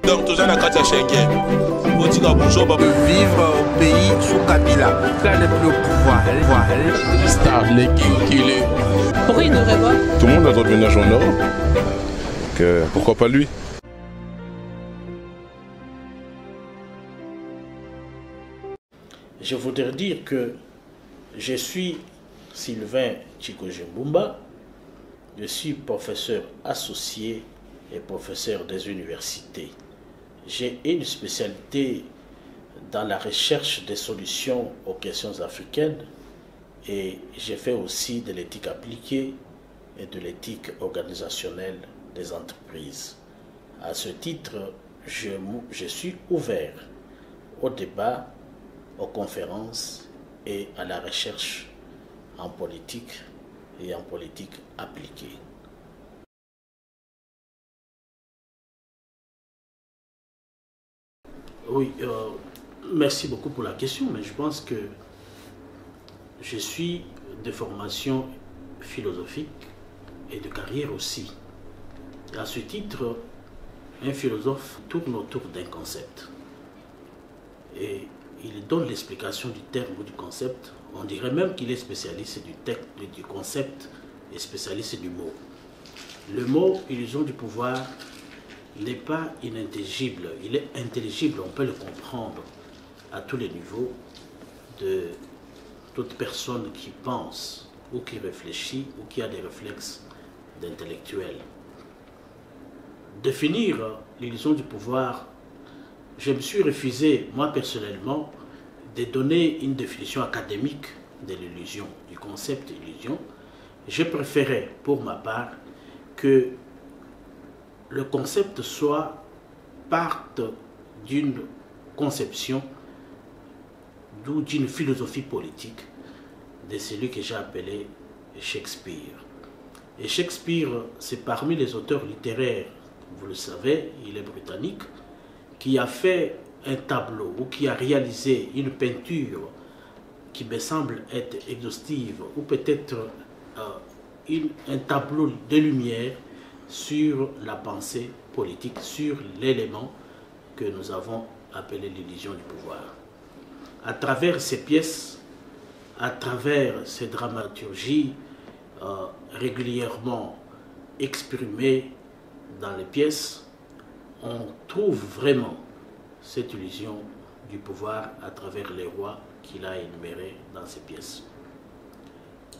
Donc, tout ça, n'a qu'à Schengen. De vivre au pays sous Kabila. Là, le plus au pouvoir. Star, les qu'il est. Pourquoi il ne devrait pas? Tout le monde a droit de ménage en Europe. Donc, pourquoi pas lui? Je voudrais dire que je suis Sylvain Chikojimbumba, je suis professeur associé et professeur des universités. J'ai une spécialité dans la recherche des solutions aux questions africaines et j'ai fait aussi de l'éthique appliquée et de l'éthique organisationnelle des entreprises. À ce titre, je suis ouvert au débat, aux conférences et à la recherche en politique et en politique appliquée. Oui, merci beaucoup pour la question, mais je pense que je suis de formation philosophique et de carrière aussi. À ce titre, un philosophe tourne autour d'un concept et il donne l'explication du terme ou du concept. On dirait même qu'il est spécialiste du concept et spécialiste du mot. Le mot illusion du pouvoir n'est pas inintelligible, il est intelligible, on peut le comprendre à tous les niveaux de toute personne qui pense ou qui réfléchit ou qui a des réflexes d'intellectuel. Définir l'illusion du pouvoir, je me suis refusé, moi personnellement, de donner une définition académique de l'illusion, du concept d'illusion. Je préférais, pour ma part, que le concept parte d'une conception ou d'une philosophie politique de celui que j'ai appelé Shakespeare. Et Shakespeare, c'est parmi les auteurs littéraires, vous le savez, il est britannique, qui a fait un tableau ou qui a réalisé une peinture qui me semble être exhaustive ou peut-être un tableau de lumière sur la pensée politique, sur l'élément que nous avons appelé l'illusion du pouvoir. À travers ces pièces, à travers ces dramaturgies régulièrement exprimées dans les pièces, on trouve vraiment cette illusion du pouvoir à travers les rois qu'il a énumérés dans ces pièces.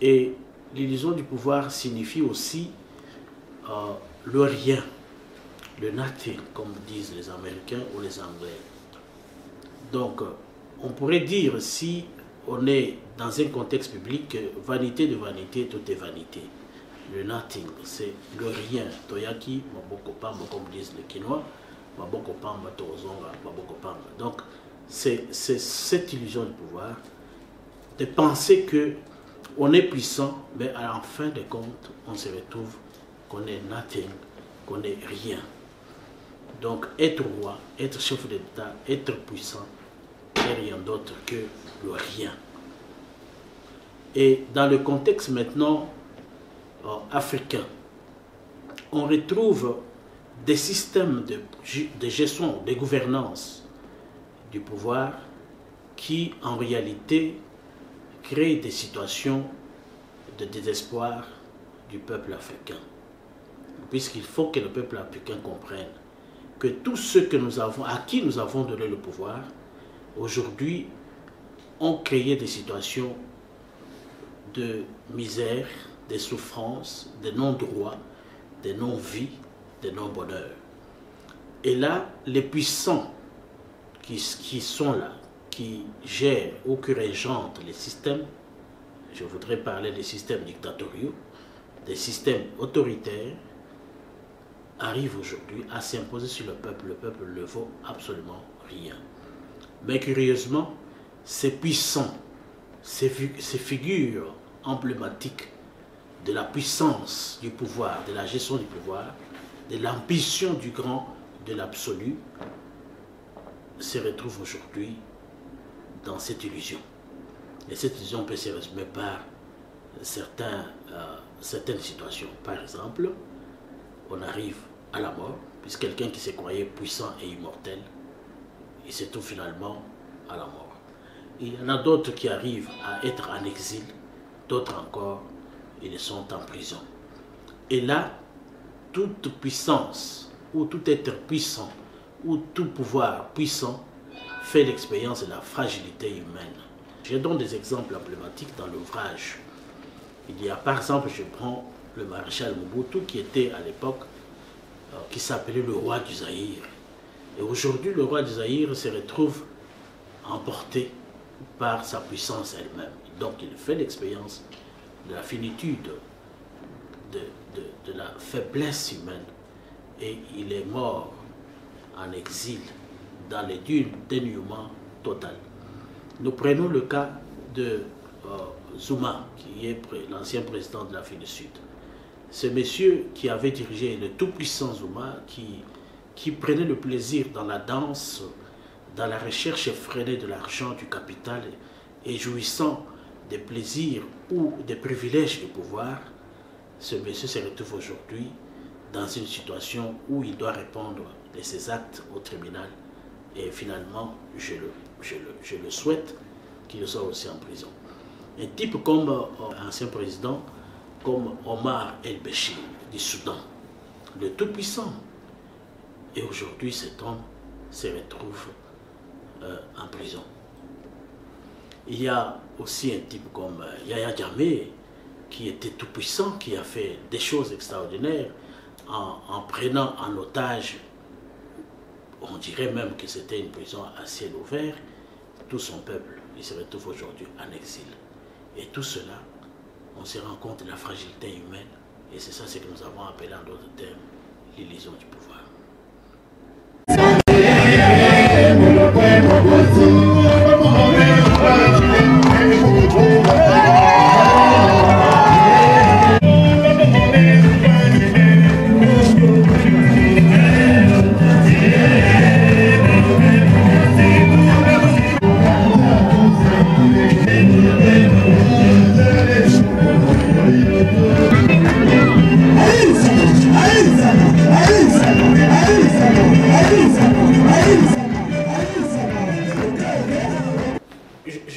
Et l'illusion du pouvoir signifie aussi le rien, le nothing, comme disent les Américains ou les Anglais. Donc, on pourrait dire, si on est dans un contexte public, vanité de vanité, tout est vanité. Le nothing, c'est le rien. Toyaki, mabokopamba, comme disent les Quinois, mabokopamba, tozonga, mabokopamba. Donc, c'est cette illusion du pouvoir, de penser qu'on est puissant, mais en fin de compte, on se retrouve qu'on est nothing, qu'on est rien. Donc, être roi, être chef d'État, être puissant, n'est rien d'autre que le rien. Et dans le contexte maintenant africain, on retrouve des systèmes de gestion, de gouvernance du pouvoir qui, en réalité, créent des situations de désespoir du peuple africain. Puisqu'il faut que le peuple africain comprenne que tous ceux à qui nous avons donné le pouvoir, aujourd'hui, ont créé des situations de misère, de souffrance, de non-droit, de non-vie, de non-bonheur. Et là, les puissants qui sont là, qui gèrent ou qui régentent les systèmes, je voudrais parler des systèmes dictatoriaux, des systèmes autoritaires, arrivent aujourd'hui à s'imposer sur le peuple. Le peuple ne vaut absolument rien. Mais curieusement, ces puissants, ces figures emblématiques de la puissance du pouvoir, de la gestion du pouvoir, de l'ambition du grand, de l'absolu, se retrouvent aujourd'hui dans cette illusion. Et cette illusion peut se résumer par certaines situations. Par exemple, on arrive à la mort, puisque quelqu'un qui se croyait puissant et immortel, il se trouve finalement à la mort. Il y en a d'autres qui arrivent à être en exil, d'autres encore, ils sont en prison. Et là, toute puissance, ou tout être puissant, ou tout pouvoir puissant, fait l'expérience de la fragilité humaine. Je donne des exemples emblématiques dans l'ouvrage. Il y a par exemple, je prends le maréchal Mobutu qui était à l'époque, qui s'appelait le roi du Zaïre. Et aujourd'hui, le roi du Zaïre se retrouve emporté par sa puissance elle-même. Donc il fait l'expérience de la finitude, de la faiblesse humaine. Et il est mort en exil, dans les dunes, dénuement total. Nous prenons le cas de Zuma, qui est l'ancien président de l'Afrique du Sud. Ce monsieur qui avait dirigé le tout-puissant Zuma, qui prenait le plaisir dans la danse, dans la recherche effrénée de l'argent, du capital, et jouissant des plaisirs ou des privilèges du pouvoir, ce monsieur se retrouve aujourd'hui dans une situation où il doit répondre de ses actes au tribunal. Et finalement, je le souhaite qu'il soit aussi en prison. Un type comme ancien président, comme Omar el-Béchir du Soudan, le tout-puissant. Et aujourd'hui, cet homme se retrouve en prison. Il y a aussi un type comme Yahya Jammeh, qui était tout-puissant, qui a fait des choses extraordinaires en prenant en otage, on dirait même que c'était une prison à ciel ouvert, tout son peuple. Il se retrouve aujourd'hui en exil. Et tout cela, on se rend compte de la fragilité humaine, et c'est ça ce que nous avons appelé en d'autres termes l'illusion du pouvoir.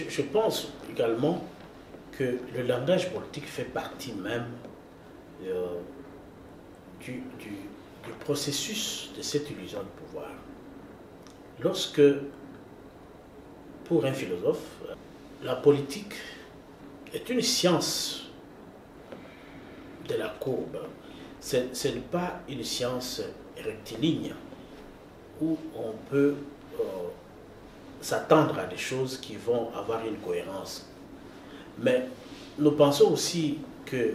Je pense également que le langage politique fait partie même du processus de cette illusion du pouvoir. Lorsque, pour un philosophe, la politique est une science de la courbe, ce n'est pas une science rectiligne où on peut s'attendre à des choses qui vont avoir une cohérence. Mais nous pensons aussi que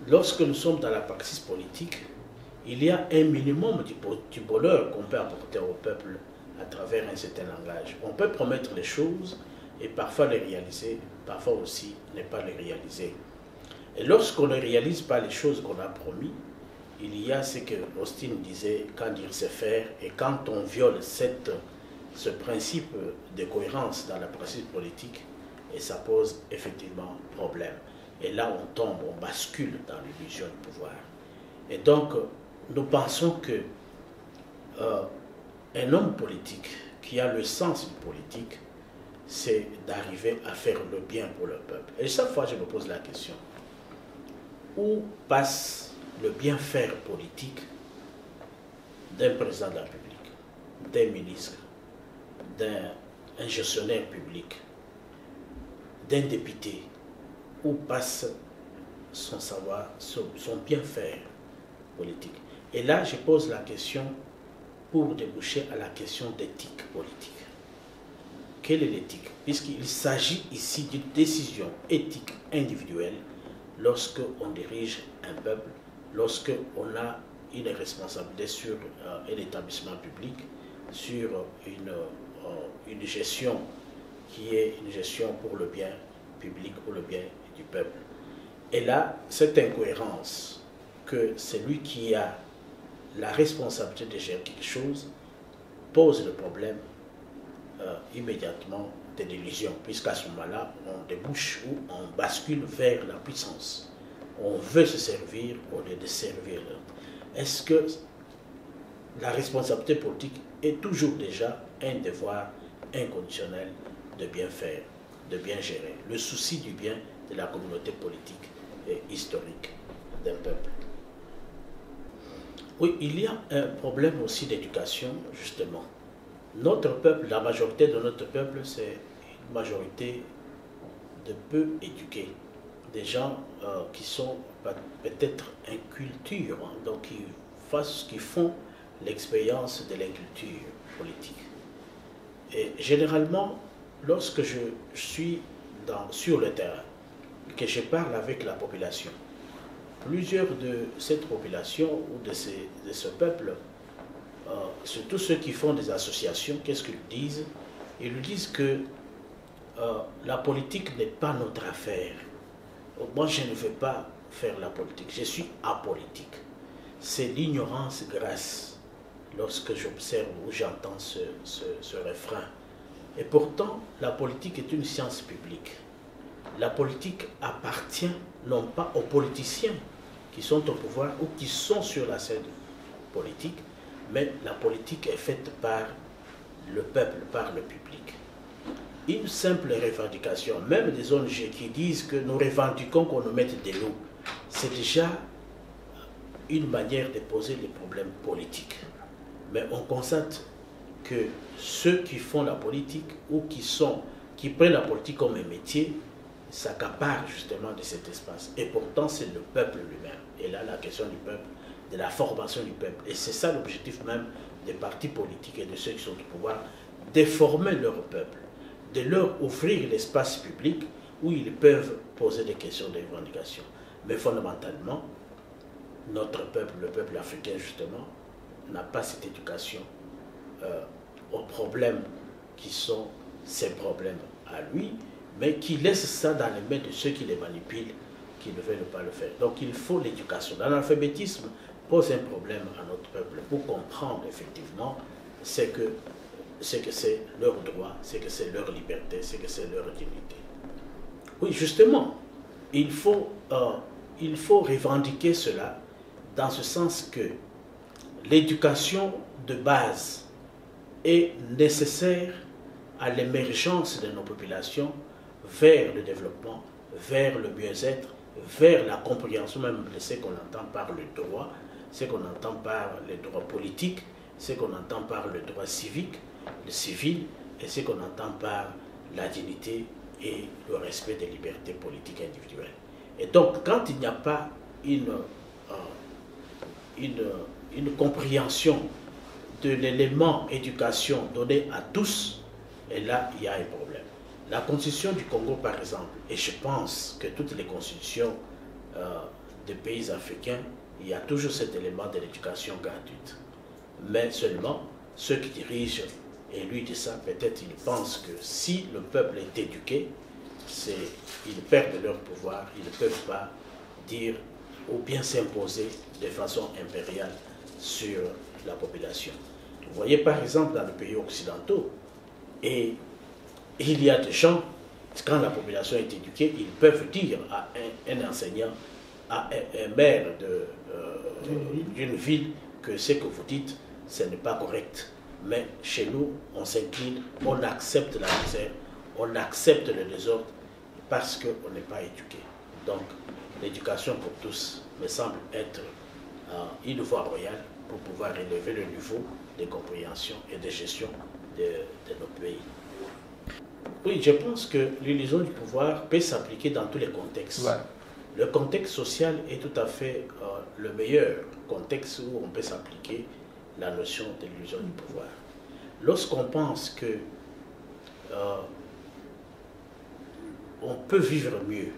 lorsque nous sommes dans la praxis politique, il y a un minimum du bonheur qu'on peut apporter au peuple à travers un certain langage. On peut promettre les choses et parfois les réaliser, parfois aussi ne pas les réaliser. Et lorsqu'on ne réalise pas les choses qu'on a promis, il y a ce que Austin disait, quand dire c'est faire, et quand on viole ce principe de cohérence dans la praxis politique, et ça pose effectivement problème. Et là, on tombe, on bascule dans l'illusion du pouvoir. Et donc, nous pensons que un homme politique qui a le sens du politique, c'est d'arriver à faire le bien pour le peuple. Et chaque fois, je me pose la question, où passe le bien faire politique d'un président de la République, d'un ministre, d'un gestionnaire public, d'un député, où passe son savoir, son bien-faire politique. Et là, je pose la question pour déboucher à la question d'éthique politique. Quelle est l'éthique? Puisqu'il s'agit ici d'une décision éthique individuelle lorsque on dirige un peuple, lorsque on a une responsabilité sur un établissement public, sur une gestion qui est une gestion pour le bien public, pour le bien du peuple. Et là, cette incohérence que celui qui a la responsabilité de gérer quelque chose pose le problème immédiatement de l'illusion, puisqu'à ce moment-là, on débouche ou on bascule vers la puissance. On veut se servir au lieu de servir l'autre. Est-ce que la responsabilité politique est toujours déjà un devoir inconditionnel de bien faire, de bien gérer. Le souci du bien de la communauté politique et historique d'un peuple. Oui, il y a un problème aussi d'éducation, justement. Notre peuple, la majorité de notre peuple, c'est une majorité de peu éduqués. Des gens qui sont peut-être incultures, hein, donc qui font l'expérience de l'inculture politique. Et généralement, lorsque je suis sur le terrain, que je parle avec la population, plusieurs de cette population ou de ce peuple, surtout ceux qui font des associations, qu'est-ce qu'ils disent? Ils disent que la politique n'est pas notre affaire. Moi, je ne veux pas faire la politique, je suis apolitique. C'est l'ignorance grasse lorsque j'observe ou j'entends ce refrain. Et pourtant, la politique est une science publique. La politique appartient non pas aux politiciens qui sont au pouvoir ou qui sont sur la scène politique, mais la politique est faite par le peuple, par le public. Une simple revendication, même des ONG qui disent que nous revendiquons qu'on nous mette de l'eau, c'est déjà une manière de poser les problèmes politiques. Mais on constate que ceux qui font la politique ou qui prennent la politique comme un métier s'accaparent justement de cet espace. Et pourtant, c'est le peuple lui-même. Et là, la question du peuple, de la formation du peuple. Et c'est ça l'objectif même des partis politiques et de ceux qui sont au pouvoir, déformer leur peuple, de leur offrir l'espace public où ils peuvent poser des questions de revendication. Mais fondamentalement, notre peuple, le peuple africain justement, n'a pas cette éducation aux problèmes qui sont ses problèmes à lui, mais qui laisse ça dans les mains de ceux qui les manipulent, qui ne veulent pas le faire. Donc il faut l'éducation. L'analphabétisme pose un problème à notre peuple pour comprendre effectivement ce que c'est leur droit, ce que c'est leur liberté, ce que c'est leur dignité. Oui, justement, il faut revendiquer cela dans ce sens que l'éducation de base est nécessaire à l'émergence de nos populations vers le développement, vers le mieux-être, vers la compréhension même de ce qu'on entend par le droit, ce qu'on entend par les droits politiques, ce qu'on entend par le droit civique, le civil, et ce qu'on entend par la dignité et le respect des libertés politiques individuelles. Et donc, quand il n'y a pas une compréhension de l'élément éducation donné à tous, et là, il y a un problème. La constitution du Congo, par exemple, et je pense que toutes les constitutions des pays africains, il y a toujours cet élément de l'éducation gratuite. Mais seulement, ceux qui dirigent et lui de ça, peut-être ils pensent que si le peuple est éduqué, ils perdent leur pouvoir, ils ne peuvent pas dire ou bien s'imposer de façon impériale sur la population. Vous voyez par exemple dans les pays occidentaux, et il y a des gens, quand la population est éduquée, ils peuvent dire à un enseignant, à un maire d'une ville que ce que vous dites, ce n'est pas correct. Mais chez nous, on s'incline, on accepte la misère, on accepte le désordre parce qu'on n'est pas éduqué. Donc, l'éducation pour tous me semble être une voie royale pour pouvoir élever le niveau de compréhension et de gestion de nos pays. Oui, je pense que l'illusion du pouvoir peut s'appliquer dans tous les contextes. Ouais. Le contexte social est tout à fait le meilleur contexte où on peut s'appliquer la notion de l'illusion du pouvoir. Lorsqu'on pense que on peut vivre mieux,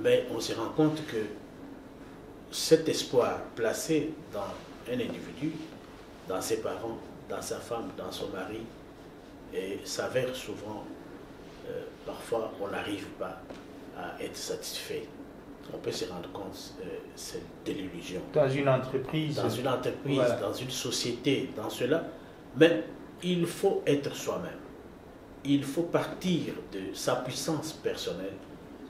mais on se rend compte que cet espoir placé dans un individu, dans ses parents, dans sa femme, dans son mari, s'avère souvent, parfois on n'arrive pas à être satisfait. On peut se rendre compte de l'illusion. Dans une entreprise. Dans une entreprise, voilà. Dans une société, dans cela. Mais il faut être soi-même. Il faut partir de sa puissance personnelle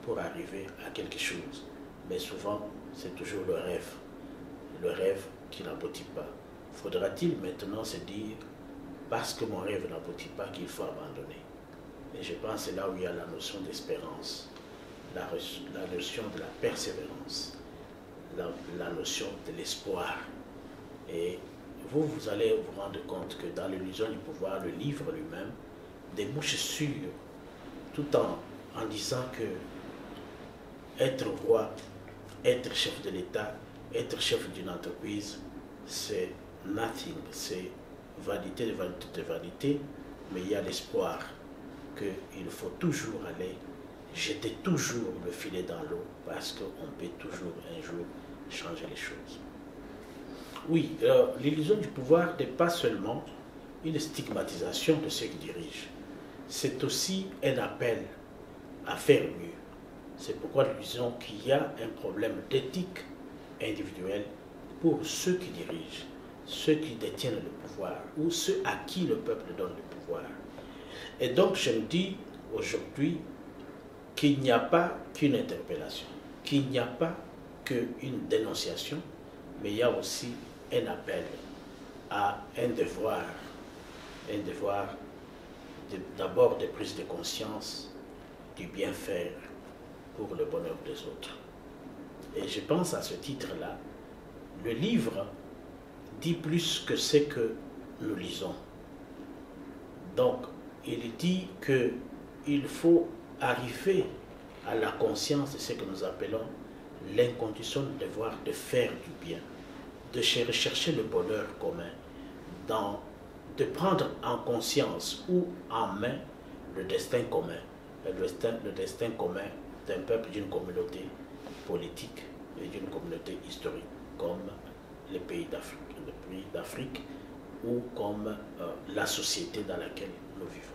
pour arriver à quelque chose. Mais souvent, c'est toujours le rêve qui n'aboutit pas. faudra-t-il maintenant se dire, parce que mon rêve n'aboutit pas, qu'il faut abandonner? Et je pense que c'est là où il y a la notion d'espérance, la notion de la persévérance, la notion de l'espoir. Et vous allez vous rendre compte que dans l'illusion du pouvoir, le livre lui-même débouche sur, tout en disant que être roi, être chef de l'État, être chef d'une entreprise, c'est nothing, c'est vanité de vanité de vanité, mais il y a l'espoir qu'il faut toujours aller jeter toujours le filet dans l'eau, parce qu'on peut toujours un jour changer les choses. Oui, l'illusion du pouvoir n'est pas seulement une stigmatisation de ceux qui dirigent, c'est aussi un appel à faire mieux. C'est pourquoi nous disons qu'il y a un problème d'éthique individuelle pour ceux qui dirigent, ceux qui détiennent le pouvoir ou ceux à qui le peuple donne le pouvoir. Et donc je me dis aujourd'hui qu'il n'y a pas qu'une interpellation, qu'il n'y a pas qu'une dénonciation, mais il y a aussi un appel à un devoir d'abord de prise de conscience du bien faire pour le bonheur des autres. Et je pense à ce titre-là, le livre dit plus que ce que nous lisons. Donc, il dit qu'il faut arriver à la conscience de ce que nous appelons l'inconditionnel devoir de faire du bien, de rechercher le bonheur commun, de prendre en conscience ou en main le destin commun, le destin commun d'un peuple, d'une communauté politique et d'une communauté historique, comme les pays d'Afrique ou comme la société dans laquelle nous vivons.